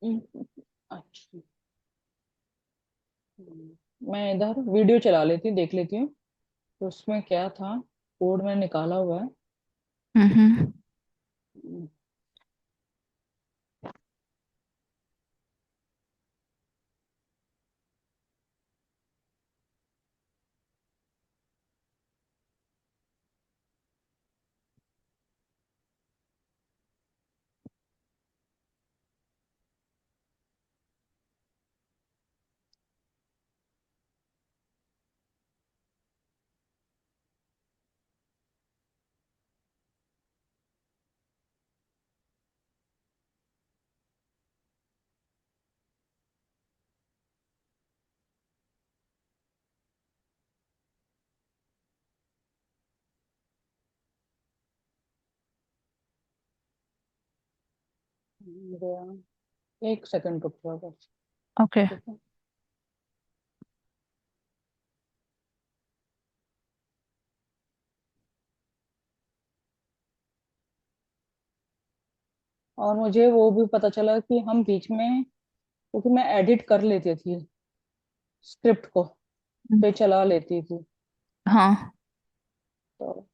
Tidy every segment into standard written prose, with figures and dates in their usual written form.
अच्छा। मैं इधर वीडियो चला लेती देख लेती हूँ। तो उसमें क्या था, कोड मैंने निकाला हुआ है। हम्म। हम्म, गया। एक सेकंड रुक जाओ बस। ओके। ठीक है। और मुझे वो भी पता चला कि हम बीच में, क्योंकि मैं एडिट कर लेती थी स्क्रिप्ट को, पे चला लेती थी। हाँ। तो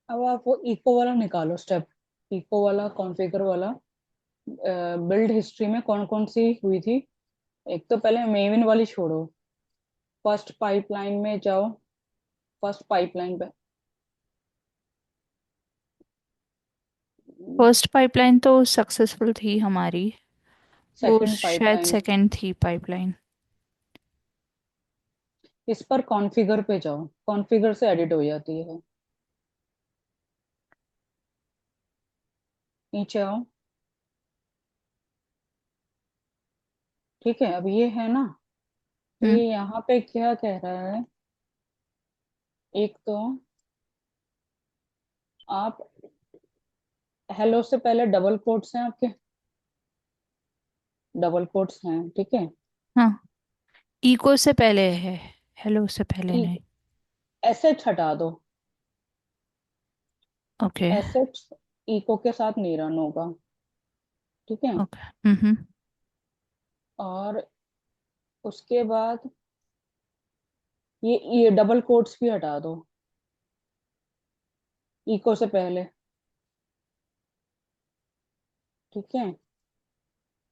अब आप वो इको वाला निकालो स्टेप, इको वाला कॉन्फ़िगर वाला। बिल्ड हिस्ट्री में कौन कौन सी हुई थी। एक तो पहले मेविन वाली छोड़ो, फर्स्ट पाइपलाइन में जाओ। फर्स्ट पाइपलाइन पे। फर्स्ट पाइपलाइन तो सक्सेसफुल थी हमारी। वो सेकंड शायद पाइपलाइन। सेकंड थी पाइपलाइन। इस पर कॉन्फ़िगर पे जाओ, कॉन्फ़िगर से एडिट हो जाती है। नीचे आओ। ठीक है, अब ये है ना। तो हम्म। ये यहाँ पे क्या कह रहा है। एक तो आप, हेलो से पहले डबल कोट्स हैं आपके, डबल कोट्स हैं, ठीक है। हाँ, इको से पहले है, हेलो से पहले नहीं। एसएच हटा दो। ओके। एसएच इको के साथ नहीं रन होगा। ठीक है। ओके। हम्म। और उसके बाद ये डबल कोट्स भी हटा दो, इको से पहले। ठीक है।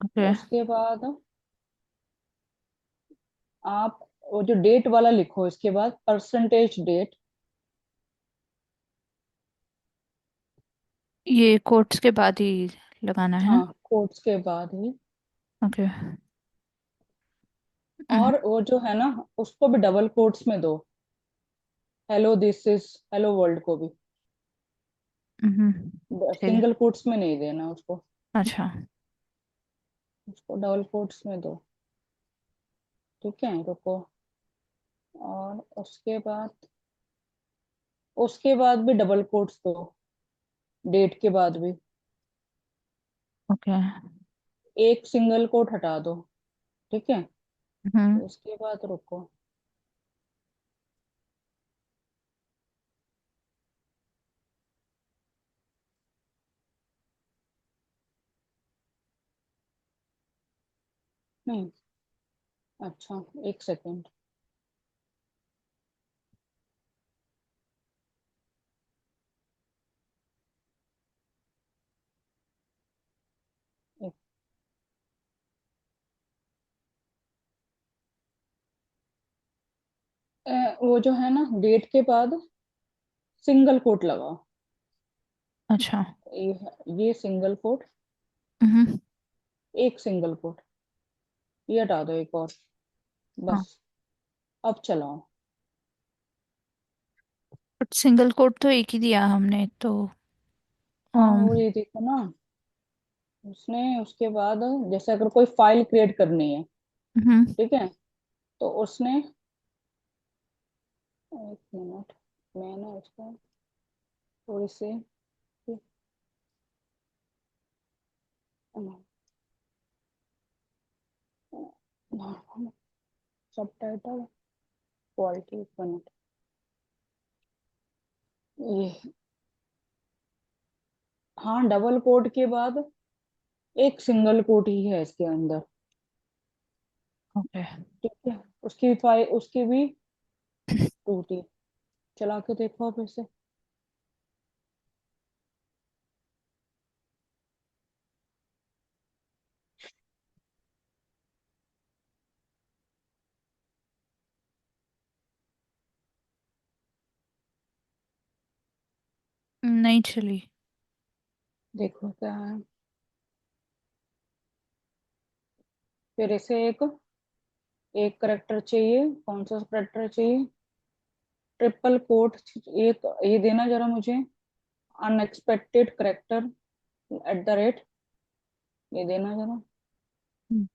ओके। उसके बाद आप वो जो डेट वाला लिखो, इसके बाद परसेंटेज डेट। ये कोट्स के बाद ही लगाना है ना? हाँ, कोट्स के बाद ही। ओके। हम्म। और वो जो है ना, उसको भी डबल कोट्स में दो। Hello this is, hello world को भी ठीक है। सिंगल कोट्स में नहीं देना उसको। अच्छा। उसको डबल कोट्स में दो। ठीक है, रुको। और उसके बाद भी डबल कोट्स दो, डेट के बाद भी। ओके। एक सिंगल कोट हटा दो। ठीक है। हम्म। उसके बाद रुको। नहीं, अच्छा, एक सेकेंड। वो जो है ना, डेट के बाद सिंगल कोट लगाओ। अच्छा। ये सिंगल कोट, हम्म। एक सिंगल कोट, ये हटा दो एक और। हाँ। बस। अब चलाओ। बट सिंगल कोट तो एक ही दिया हमने तो। हाँ um, वो ये देखो ना, उसने उसके बाद जैसे अगर कोई फाइल क्रिएट करनी है, हम्म। ठीक है, तो उसने, एक मिनट, मैं ना इसको थोड़ी सी सब टाइटल क्वालिटी, एक मिनट, ये, हाँ डबल कोट के बाद एक सिंगल कोट ही है इसके अंदर, ओके। ठीक है, उसकी फाइल उसकी भी टूटी, चला के देखो आप इसे। नहीं चली। देखो क्या है, फिर इसे एक एक करेक्टर चाहिए, कौन सा करेक्टर चाहिए, ट्रिपल कोट, एक ये देना जरा मुझे, unexpected character at the rate, ये देना जरा। हम्म।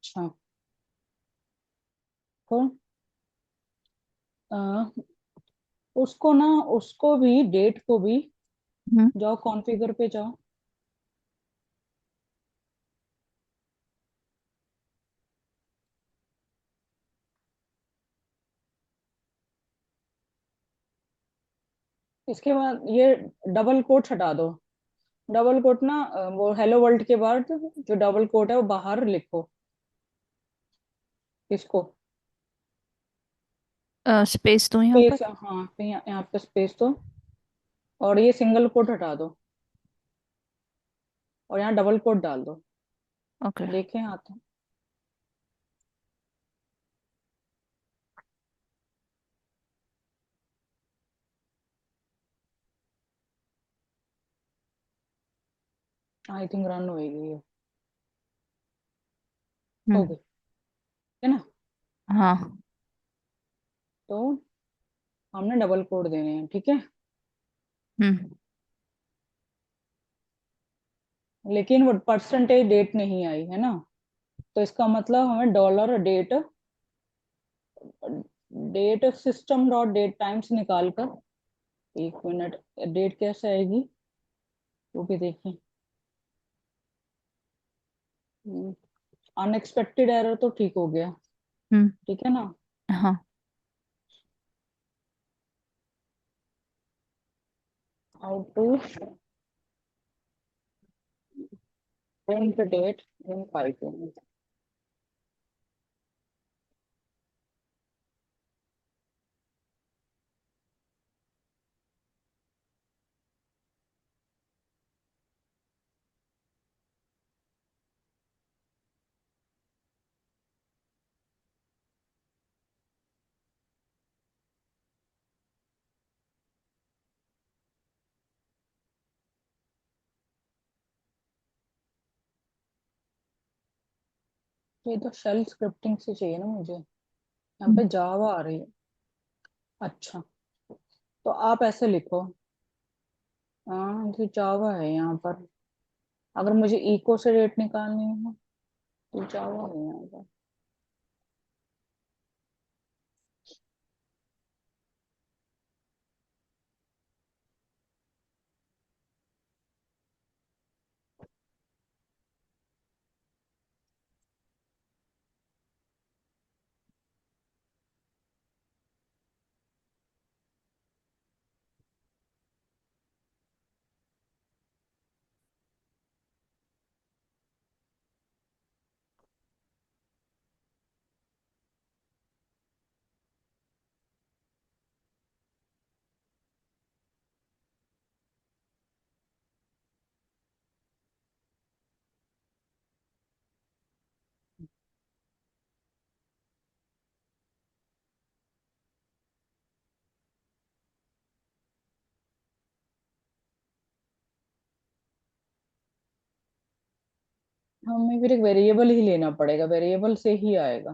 अच्छा, तो अ, उसको ना, उसको भी डेट को भी, हम्म। जाओ कॉन्फ़िगर पे जाओ, इसके बाद ये डबल कोट हटा दो, डबल कोट ना, वो हेलो वर्ल्ड के बाद जो डबल कोट है वो बाहर लिखो, इसको स्पेस दो यहाँ पर। स्पेस, हाँ यहाँ पे स्पेस दो, और ये सिंगल कोट हटा दो, और यहाँ डबल कोट डाल दो, ओके। देखें आता, आई थिंक रन होएगी ये, हो हम्म। गई है ना, हाँ। तो हमने डबल कोट देने हैं, ठीक है, हम्म। लेकिन वो परसेंटेज डेट नहीं आई है ना, तो इसका मतलब हमें dollar date, date system dot date times निकाल कर, एक मिनट, डेट कैसे आएगी वो भी देखें, अनएक्सपेक्टेड एरर तो ठीक हो गया, हम्म। ठीक है ना, हाँ। How to print date in Python, ये तो शेल स्क्रिप्टिंग से चाहिए ना मुझे, यहाँ हम्म, पे जावा आ रही है। अच्छा, तो आप ऐसे लिखो। हाँ, तो जावा है यहाँ पर। अगर मुझे इको से रेट निकालनी है तो जावा है यहाँ पर। हमें फिर एक वेरिएबल ही लेना पड़ेगा, वेरिएबल से ही आएगा।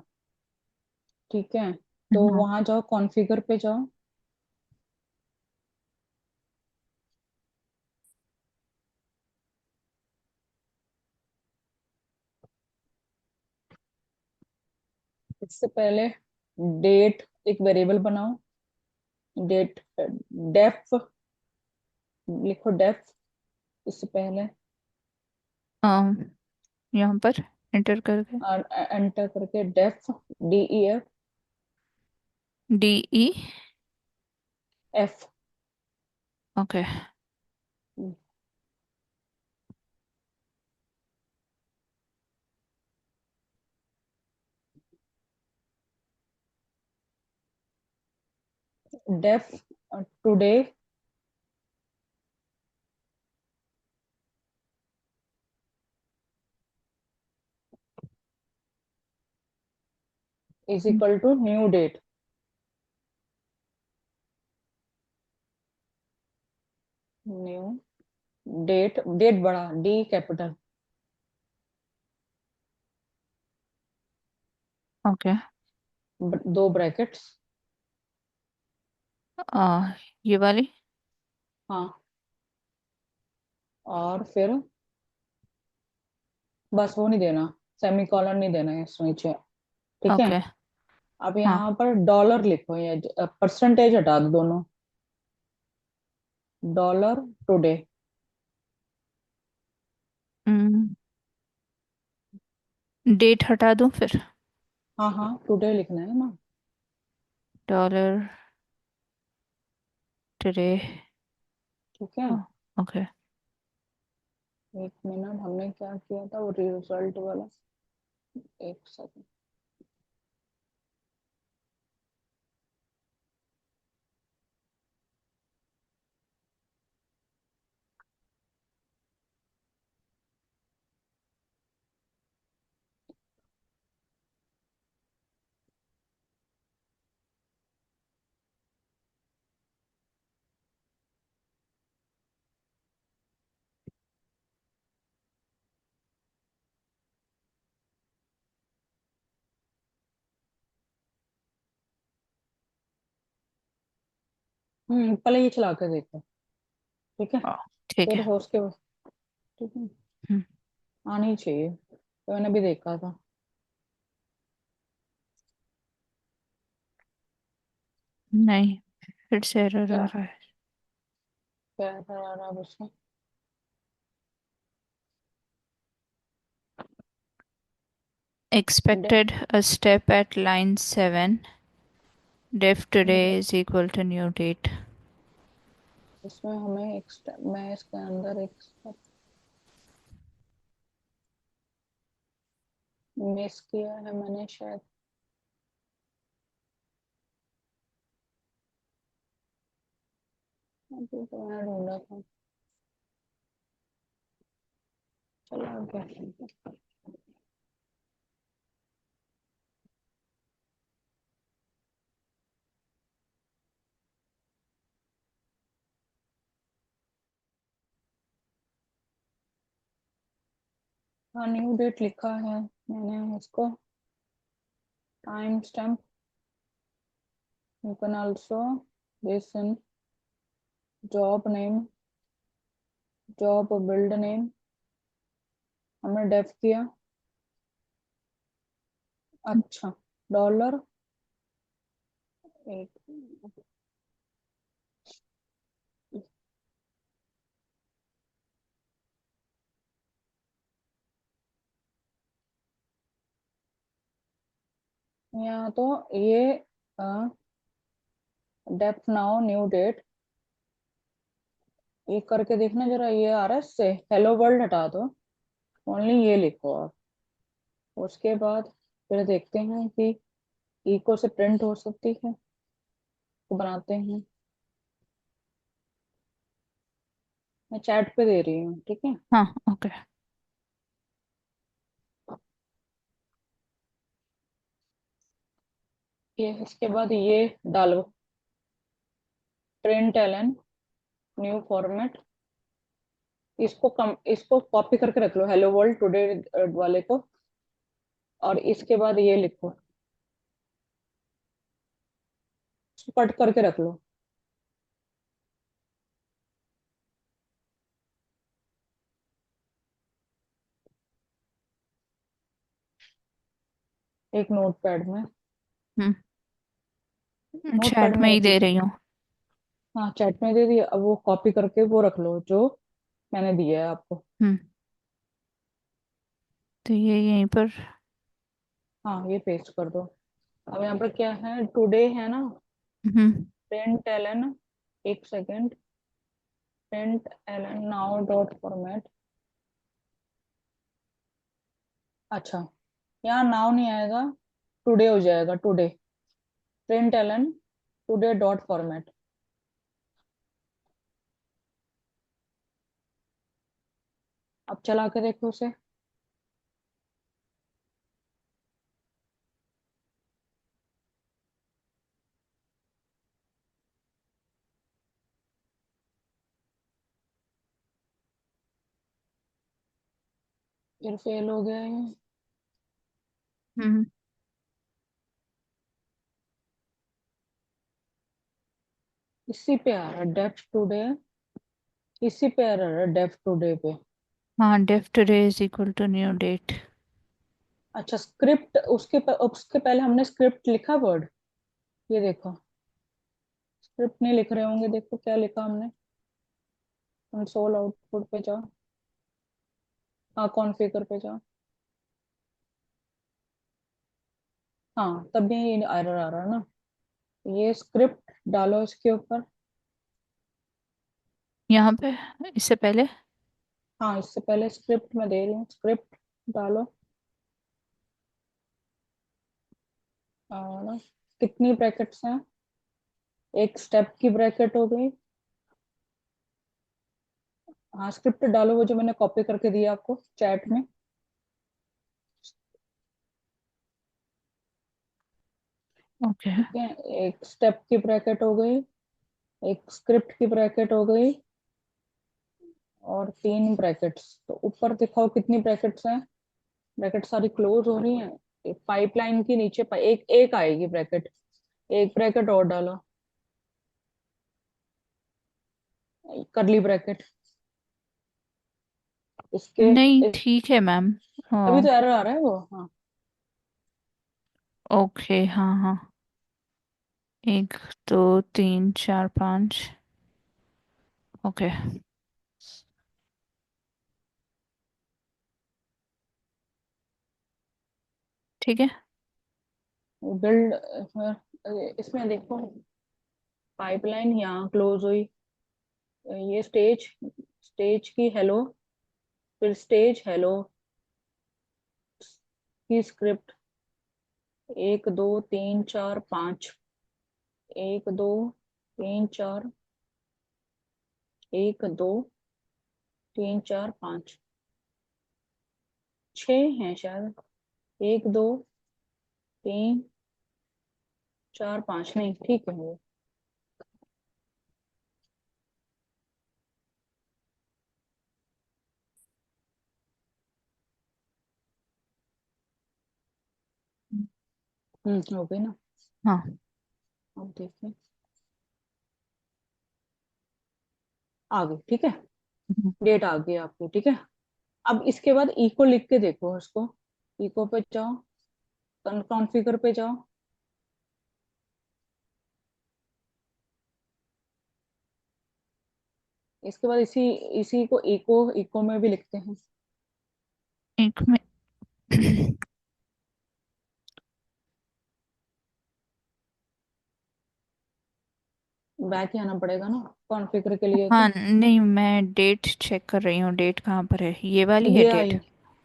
ठीक है, तो हाँ। वहां जाओ, कॉन्फ़िगर पे जाओ। इससे पहले डेट एक वेरिएबल बनाओ। डेट, डेफ लिखो, डेफ। इससे पहले अम, यहाँ पर एंटर करके और एंटर करके def, DEF, DE। F. Okay. Def today is equal to new date. New date, date बड़ा, डी कैपिटल, ओके। दो ब्रैकेट्स। ये वाली। हाँ, और फिर बस वो नहीं देना, सेमीकोलन नहीं देना है इस नीचे। ठीक है। ओके। अब हाँ। यहाँ पर डॉलर लिखो, ये परसेंटेज हटा दो दोनों। Dollar today. डेट हटा दूं फिर? हाँ हाँ, टुडे लिखना है ना। Dollar today. ठीक है। ओके। एक मिनट, हमने क्या किया था वो रिजल्ट वाला। एक सेकंड। पहले ये चला के देखो। ठीक है, ओ, ठीक फिर है। हो उसके बाद। ठीक है, हम्म, आनी चाहिए, तो मैंने भी देखा था। नहीं, फिर से एरर आ क्या रहा है। क्या आ रहा है उसमें? Day- Expected a step at line 7. Def today is equal to new date. इसमें हमें एक step, मैं इसके अंदर एक step मिस किया है मैंने शायद। अभी तो मैंने ढूंढा था। चलो आगे। हाँ, न्यू डेट लिखा है मैंने इसको, time stamp. You can also this in job name, job build name हमने डेफ किया। अच्छा, डॉलर, एक, या तो ये डेफ नाउ न्यू डेट, ये करके देखना जरा, ये आ रहा है इससे, हेलो वर्ल्ड हटा दो, ओनली ये लिखो आप। उसके बाद फिर देखते हैं कि इको से प्रिंट हो सकती है, तो बनाते हैं। मैं चैट पे दे रही हूँ, ठीक है। हाँ ओके। ये इसके बाद ये डालो, प्रिंट एलन न्यू फॉर्मेट, इसको कॉपी करके रख लो, हेलो वर्ल्ड टुडे वाले को, और इसके बाद ये लिखो, कट करके रख लो। एक नोट पैड में, नोट पैड चैट में में ही एक दे लिखो। रही हूँ। हाँ, चैट में दे दिया, अब वो कॉपी करके वो रख लो जो मैंने दिया है आपको। हम्म। तो ये यहीं पर। हाँ, ये पेस्ट कर दो। अब यहाँ पर क्या है, टुडे है ना, हम्म। प्रिंट एलन, एक second, println now dot format. अच्छा, यहाँ नाउ नहीं आएगा, टुडे हो जाएगा, today, println today dot format. अब चला के देखो उसे। फिर फेल हो गया है। हम्म। इसी पे आ रहा है डेफ टुडे, इसी पे आ रहा है डेफ टुडे पे। हाँ, def today is equal to new date. अच्छा, स्क्रिप्ट, उसके पहले हमने स्क्रिप्ट लिखा वर्ड, ये देखो, स्क्रिप्ट नहीं लिख रहे होंगे, देखो क्या लिखा हमने। कंसोल आउटपुट पे जाओ, हाँ कॉन्फ़िगर पे जाओ। हाँ, तभी एरर आ रहा है ना। ये स्क्रिप्ट डालो इसके ऊपर। यहाँ पे इससे पहले। हाँ, इससे पहले स्क्रिप्ट में दे रही हूँ, स्क्रिप्ट डालो। और कितनी ब्रैकेट्स हैं, एक स्टेप की ब्रैकेट हो गई। हाँ, स्क्रिप्ट डालो, वो जो मैंने कॉपी करके दिया आपको चैट में। ओके। ठीक है, एक स्टेप की ब्रैकेट हो गई, एक स्क्रिप्ट की ब्रैकेट हो गई, और तीन ब्रैकेट्स। तो ऊपर दिखाओ कितनी ब्रैकेट्स हैं, ब्रैकेट सारी क्लोज हो रही हैं। पाइपलाइन के नीचे एक एक आएगी ब्रैकेट, एक ब्रैकेट और डालो, करली ब्रैकेट इसके नहीं ठीक है मैम। अभी तो एरर आ रहा है वो, हाँ। ओके हाँ हाँ। एक, दो, तीन, चार, पाँच। ओके। ठीक है। बिल्ड, इसमें देखो, पाइपलाइन यहाँ क्लोज हुई, ये स्टेज, स्टेज की हेलो, फिर स्टेज हेलो की स्क्रिप्ट, एक दो तीन चार पाँच, एक दो तीन चार, एक दो तीन चार पाँच, छः हैं शायद, एक दो तीन चार पाँच, नहीं ठीक है वो। हो गई ना। हाँ। अब देखिए, आ गई, ठीक है। हम्म, डेट आ गई आपकी, ठीक है। अब इसके बाद ई को लिख के देखो इसको। इको पे जाओ, कॉन्फ़िगर पे जाओ। इसके बाद इसी इसी को इको इको में भी लिखते हैं। एक में। बैक ही आना पड़ेगा ना कॉन्फ़िगर के लिए हाँ तो। नहीं, मैं डेट चेक कर रही हूँ, डेट कहाँ पर है, ये वाली है ये डेट। आई।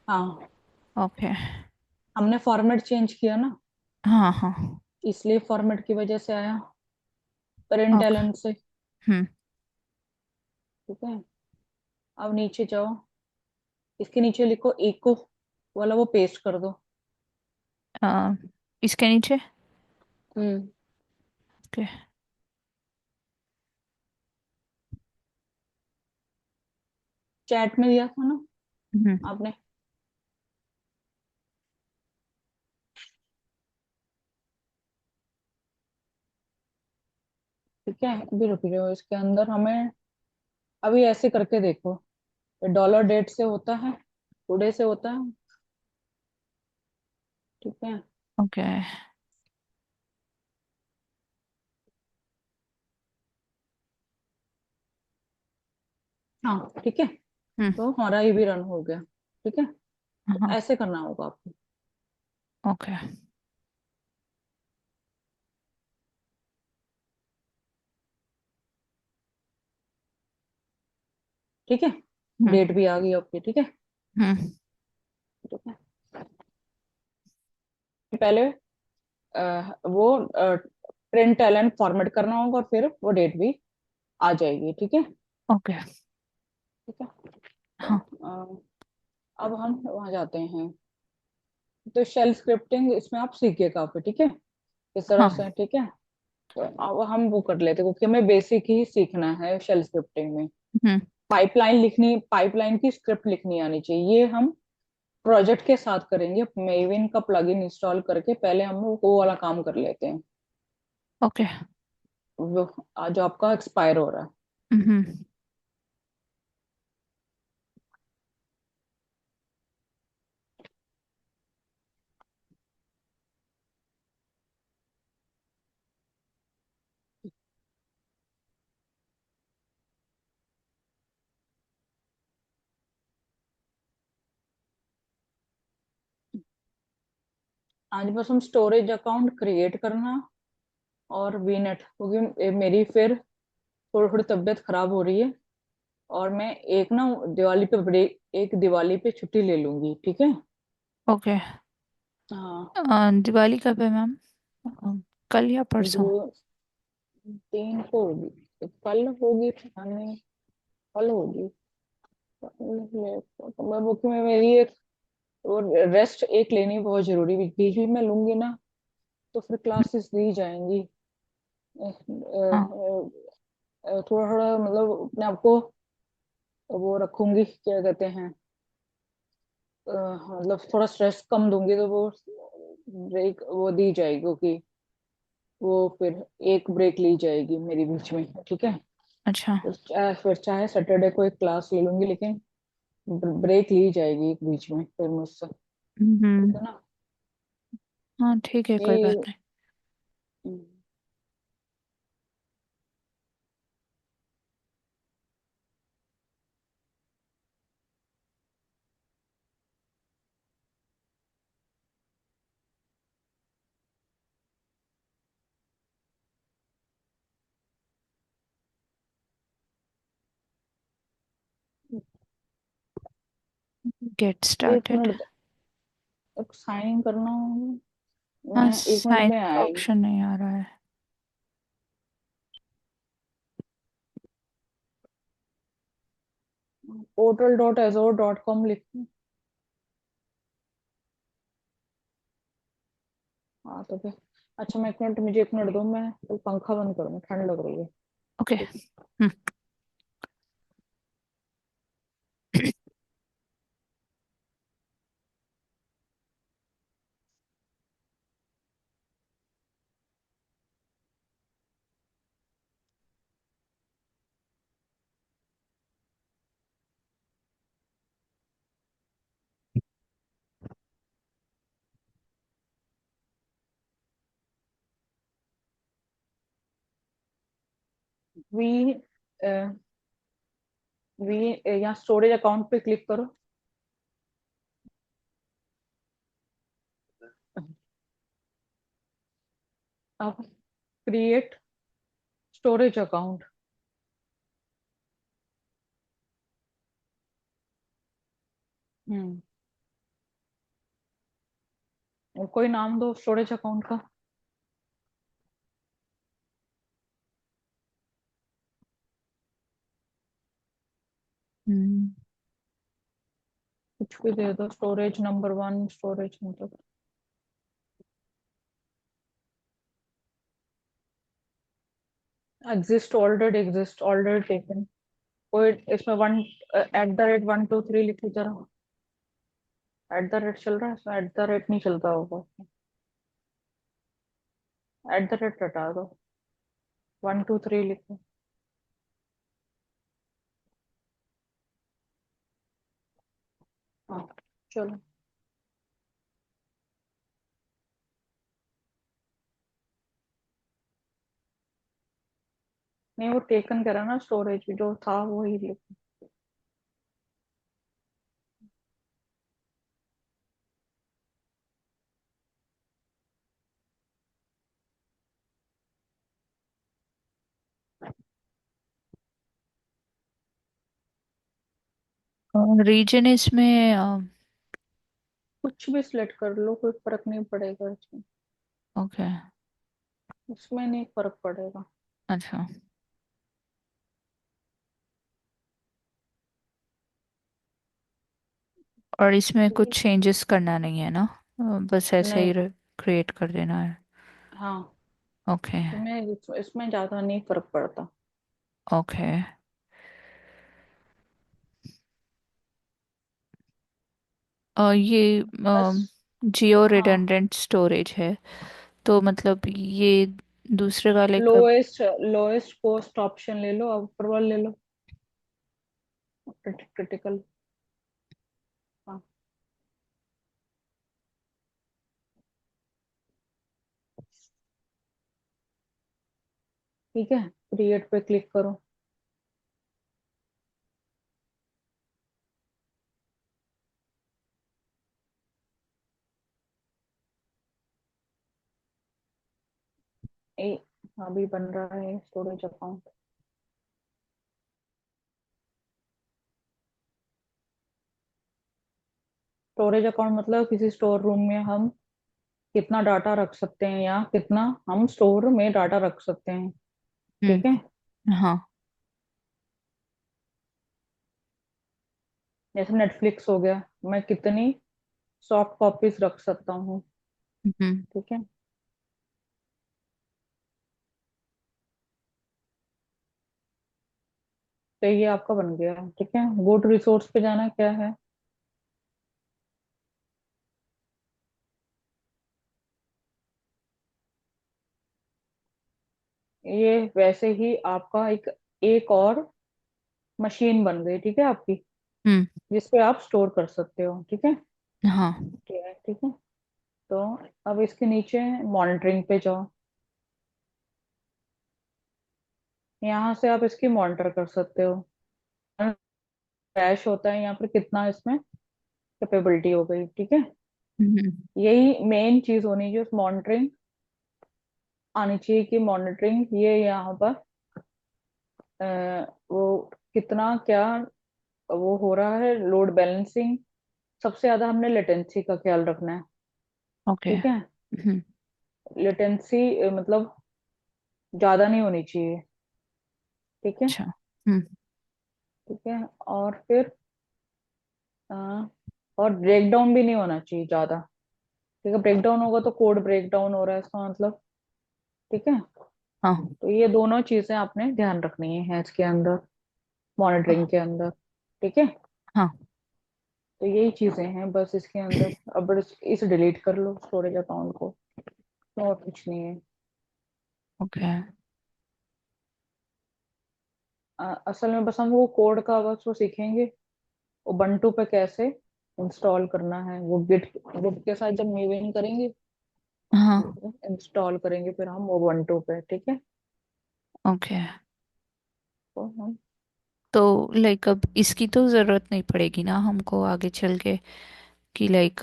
हाँ, ओके। हमने फॉर्मेट चेंज किया ना, हाँ हाँ। इसलिए फॉर्मेट की वजह से आया, प्रिंट ओके। एलन से। हम्म। ठीक है। अब नीचे जाओ, इसके नीचे लिखो इको वाला, वो पेस्ट कर दो। आ, इसके नीचे। हम्म। ओके। चैट में दिया था ना हम्म। आपने। ठीक है, अभी रुक जाओ, इसके अंदर हमें अभी ऐसे करके देखो। डॉलर डेट से होता है, टुडे से होता है। ठीक है। ओके। हाँ, ठीक है। हम्म। तो हमारा ये भी रन हो गया। ठीक है, तो हाँ। ऐसे करना होगा आपको। ओके। ठीक है, हम्म। डेट भी आ गई आपकी, ठीक है। हम्म। ठीक है, पहले वो प्रिंट एलन फॉर्मेट करना होगा और फिर वो डेट भी आ जाएगी, ठीक है। ओके। ठीक है, तो हाँ। अब हम वहां जाते हैं। तो शेल स्क्रिप्टिंग इसमें आप सीखिए काफी, ठीक है, किस तरह हाँ। से, ठीक है। तो अब हम वो कर लेते हैं, क्योंकि हमें बेसिक ही सीखना है शेल स्क्रिप्टिंग में। हम्म। पाइपलाइन की स्क्रिप्ट लिखनी आनी चाहिए, ये हम प्रोजेक्ट के साथ करेंगे। मेविन का प्लगइन इंस्टॉल करके पहले हम वो वाला काम कर लेते हैं, ओके। वो जो आपका एक्सपायर हो रहा है। हम्म। आज बस हम स्टोरेज अकाउंट क्रिएट करना और वीनेट, क्योंकि मेरी फिर थोड़ी थोड़ी तबीयत खराब हो रही है, और मैं एक ना दिवाली पे ब्रेक, एक दिवाली पे छुट्टी ले लूंगी, ठीक है। ओके। हाँ, दिवाली कब है मैम? अ, कल या परसों? जो 3 को होगी, कल होगी पता नहीं, कल होगी। मैं बुक में मेरी एक, और रेस्ट एक लेनी बहुत जरूरी, बीच बीच में मैं लूंगी ना तो फिर क्लासेस दी जाएंगी। हाँ। थोड़ा थोड़ा मतलब अपने आप को वो रखूंगी, क्या कहते हैं, मतलब थोड़ा स्ट्रेस कम दूंगी तो वो ब्रेक वो दी जाएगी, क्योंकि वो फिर एक ब्रेक ली जाएगी मेरी बीच में, ठीक है। अच्छा। फिर चाहे सैटरडे को एक क्लास ले लूंगी, लेकिन ब्रेक ली जाएगी एक बीच में फिर मुझसे, ठीक हम्म। है ना। हाँ ठीक है, कोई बात ये नहीं। गेट एक स्टार्टेड। मिनट, एक साइन इन करना होगा। हाँ, मैं 1 मिनट साइन में का आएगी। ऑप्शन नहीं आ रहा है। portal.azure.com लिख। हाँ तो फिर, अच्छा, मैं 1 मिनट, मुझे 1 मिनट दो, मैं पंखा बंद करूँ, ठंड लग रही है। ओके। ठीक। हम्म। वी वी यहाँ स्टोरेज अकाउंट पे क्लिक करो। अब क्रिएट स्टोरेज अकाउंट। हम्म। और कोई नाम दो स्टोरेज अकाउंट का। हम्म। कुछ भी दे दो, स्टोरेज नंबर वन, स्टोरेज मतलब। Exist already taken. कोई इसमें वन, @1 2 3 लिखी जरा। @ चल रहा है इसमें, नहीं चलता होगा। हटा दो, 1 2 3 लिखो। हाँ, चलो। नहीं, वो टेकन करा ना, स्टोरेज जो था वही लिखो। रीजन इसमें कुछ भी सिलेक्ट कर लो, कोई फर्क नहीं पड़ेगा इसमें। ओके। इसमें नहीं फर्क पड़ेगा। अच्छा। और इसमें ठीक है। कुछ चेंजेस करना नहीं है ना? बस ऐसे नहीं। ही क्रिएट कर देना है। हाँ। ओके। इसमें ज्यादा नहीं फर्क पड़ता। ओके। ये बस। जियो हाँ। रिडंडेंट स्टोरेज है, तो मतलब ये दूसरे वाले का। लोएस्ट कॉस्ट ऑप्शन ले लो, ऊपर वाला ले लो, क्रिटिकल। हाँ। ठीक है, क्रिएट पे क्लिक करो। ए, अभी बन रहा है स्टोरेज अकाउंट। स्टोरेज अकाउंट मतलब किसी स्टोर रूम में हम कितना डाटा रख सकते हैं, या कितना हम स्टोर में डाटा रख सकते हैं। ठीक है। हम्म। हाँ। जैसे नेटफ्लिक्स हो गया, मैं कितनी सॉफ्ट कॉपीज रख सकता हूँ। हम्म। ठीक है। तो ये आपका बन गया। ठीक है, गो टू रिसोर्स पे जाना क्या है। ये वैसे ही आपका एक एक और मशीन बन गई, ठीक है आपकी, हम्म। जिसपे आप स्टोर कर सकते हो। ठीक है। हाँ। ठीक है। तो अब इसके नीचे मॉनिटरिंग पे जाओ। यहाँ से आप इसकी मॉनिटर कर सकते हो, क्रैश होता है या फिर कितना इसमें कैपेबिलिटी हो गई। ठीक है। हम्म। यही मेन चीज होनी चाहिए, उस मॉनिटरिंग आनी चाहिए कि मॉनिटरिंग ये यहाँ पर वो कितना क्या वो हो रहा है, लोड बैलेंसिंग। सबसे ज्यादा हमने लेटेंसी का ख्याल रखना है। ओके। ठीक है। हम्म। लेटेंसी मतलब ज्यादा नहीं होनी चाहिए। ठीक है। अच्छा। हम्म। ठीक है। और फिर अ, और ब्रेक डाउन भी नहीं होना चाहिए ज्यादा। ठीक है, ब्रेक डाउन होगा तो कोड ब्रेक डाउन हो रहा है इसका मतलब। ठीक है। हाँ। तो ये दोनों चीजें आपने ध्यान रखनी है इसके अंदर, मॉनिटरिंग के अंदर। ठीक है। हाँ। तो यही चीजें हैं बस इसके अंदर। अब इसे डिलीट कर लो स्टोरेज अकाउंट को, और कुछ नहीं है। ओके। असल में बस हम वो कोड का बस वो सीखेंगे, उबंटू पे कैसे इंस्टॉल करना है। वो गिट गिट के साथ जब मूविंग करेंगे, हाँ। इंस्टॉल करेंगे फिर हम उबंटू पे। ठीक है। ओके। इसको हम तो लाइक अब इसकी तो जरूरत नहीं पड़ेगी ना हमको आगे चल के, कि लाइक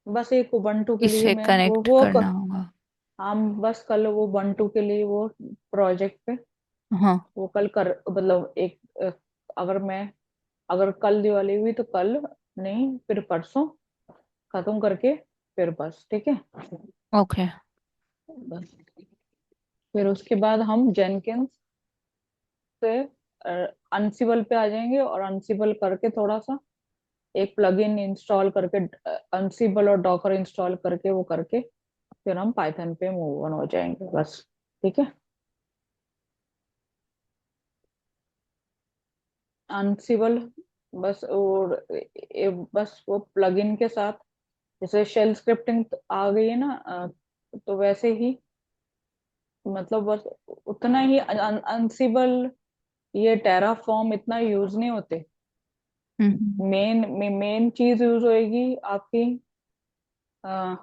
बस एक 1 2 के लिए इससे मैं कनेक्ट करना होगा। हम बस कल वो 1 2 के लिए वो प्रोजेक्ट पे हाँ। वो कल कर मतलब एक अगर मैं अगर कल दिवाली हुई तो कल नहीं फिर परसों खत्म करके फिर बस ठीक है। ओके। बस फिर उसके बाद हम जेनकिंस से अनसिबल पे आ जाएंगे और अनसिबल करके थोड़ा सा एक प्लगइन इंस्टॉल करके अनसिबल और डॉकर इंस्टॉल करके वो करके फिर हम पाइथन पे मूव ऑन हो जाएंगे बस। ठीक है। अनसिबल बस और बस वो प्लगइन के साथ जैसे शेल स्क्रिप्टिंग आ गई है ना तो वैसे ही मतलब बस उतना ही अनसिबल ये टेराफॉर्म इतना यूज नहीं होते। हम्म। मेन चीज यूज होएगी आपकी अ,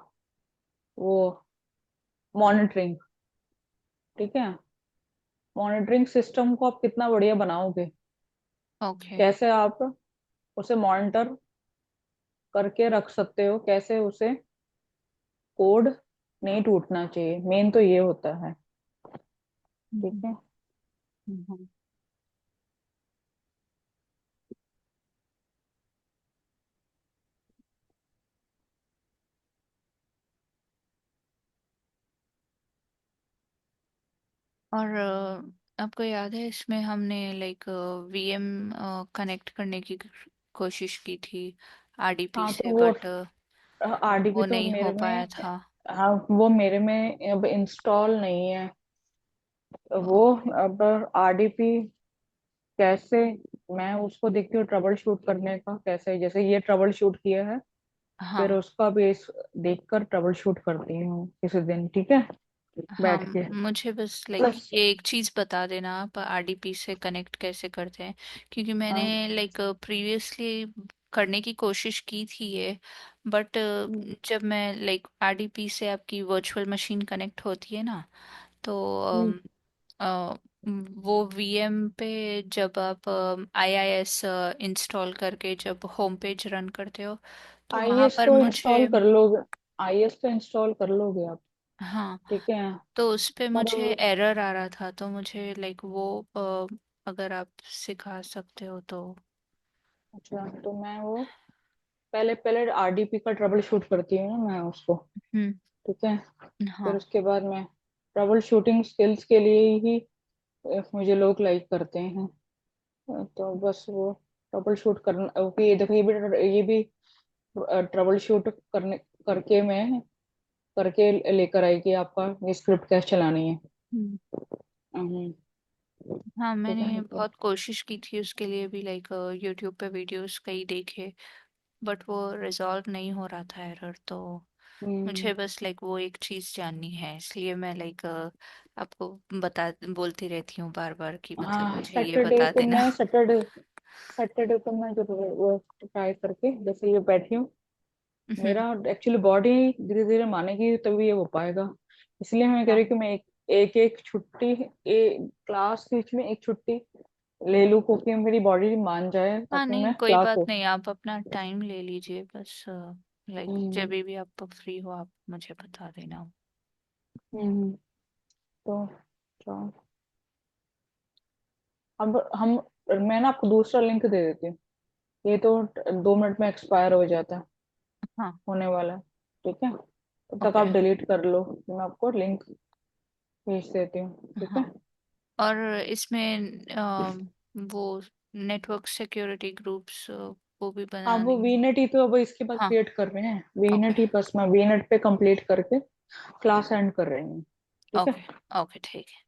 वो मॉनिटरिंग। ठीक है। मॉनिटरिंग सिस्टम को आप कितना बढ़िया बनाओगे ओके। कैसे आप उसे मॉनिटर करके रख सकते हो कैसे उसे कोड नहीं टूटना चाहिए मेन तो ये होता है। ठीक है। और आपको याद है इसमें हमने लाइक वीएम कनेक्ट करने की कोशिश की थी आरडीपी हाँ तो से, वो बट आरडीपी वो तो नहीं हो मेरे पाया में था। हाँ वो मेरे में अब इंस्टॉल नहीं है वो अब आरडीपी कैसे मैं उसको देखती हूँ ट्रबल शूट करने का कैसे जैसे ये ट्रबल शूट किया है फिर हाँ। उसका बेस देखकर ट्रबल शूट करती हूँ किसी दिन। ठीक है। हाँ, बैठ के मुझे बस लाइक प्लस ये एक चीज बता देना आप आरडीपी से कनेक्ट कैसे करते हैं, क्योंकि मैंने हाँ लाइक प्रीवियसली करने की कोशिश की थी ये, बट जब मैं लाइक आरडीपी से आपकी वर्चुअल मशीन कनेक्ट होती है ना, तो अ, वो वीएम पे जब आप आईआईएस इंस्टॉल करके जब होम पेज रन करते हो, तो वहां आईएस पर तो मुझे, इंस्टॉल कर लोगे आईएस तो इंस्टॉल कर लोगे आप। हाँ, ठीक है। तो उस पे पर मुझे एरर आ रहा था, तो मुझे लाइक वो अगर आप सिखा सकते हो तो। अच्छा तो मैं वो पहले पहले आरडीपी का ट्रबल शूट करती हूँ ना मैं उसको। हम्म। ठीक है। फिर हाँ। उसके बाद मैं ट्रबल शूटिंग स्किल्स के लिए ही मुझे लोग लाइक करते हैं तो बस वो ट्रबल शूट करना ओके ये देखो ये भी ट्रबल शूट करने करके मैं करके लेकर आई कि आपका ये स्क्रिप्ट कैसे चलानी है। हम्म। हम्म, हाँ, ठीक मैंने है तो बहुत कोशिश की थी उसके लिए भी, लाइक यूट्यूब पे वीडियोस कई देखे, बट वो रिजॉल्व नहीं हो रहा था एरर, तो हम्म, मुझे बस लाइक वो एक चीज़ जाननी है, इसलिए मैं लाइक आपको बता बोलती रहती हूँ बार बार कि मतलब हाँ मुझे ये बता देना। सैटरडे सैटरडे को मैं जब वो ट्राई करके जैसे ये बैठी हूँ हम्म। मेरा एक्चुअली बॉडी धीरे धीरे मानेगी तभी ये हो पाएगा। इसलिए मैं कह रही हाँ। हूँ कि मैं एक छुट्टी क्लास बीच में एक छुट्टी ले लूँ क्योंकि मेरी बॉडी मान जाए हाँ, ताकि नहीं मैं कोई क्लास बात हो। नहीं, आप अपना टाइम ले लीजिए बस, लाइक जब हम्म भी आप फ्री हो आप मुझे बता देना। हम्म, तो चलो, अब हम मैं ना आपको दूसरा लिंक दे देती हूँ ये तो 2 मिनट में एक्सपायर हो जाता है हाँ। होने वाला है। ठीक है तब तक ओके। आप डिलीट कर लो मैं आपको लिंक भेज देती हूँ। ठीक है। हाँ, और इसमें वो नेटवर्क सिक्योरिटी ग्रुप्स वो भी हाँ वो बनाने हैं। वीनेट ही तो अब इसके बाद हाँ। क्रिएट कर रहे हैं ओके। वीनेट ही बस मैं वीनेट पे कंप्लीट करके क्लास एंड कर रही हूँ। ठीक है। ओके। ओके, ठीक है।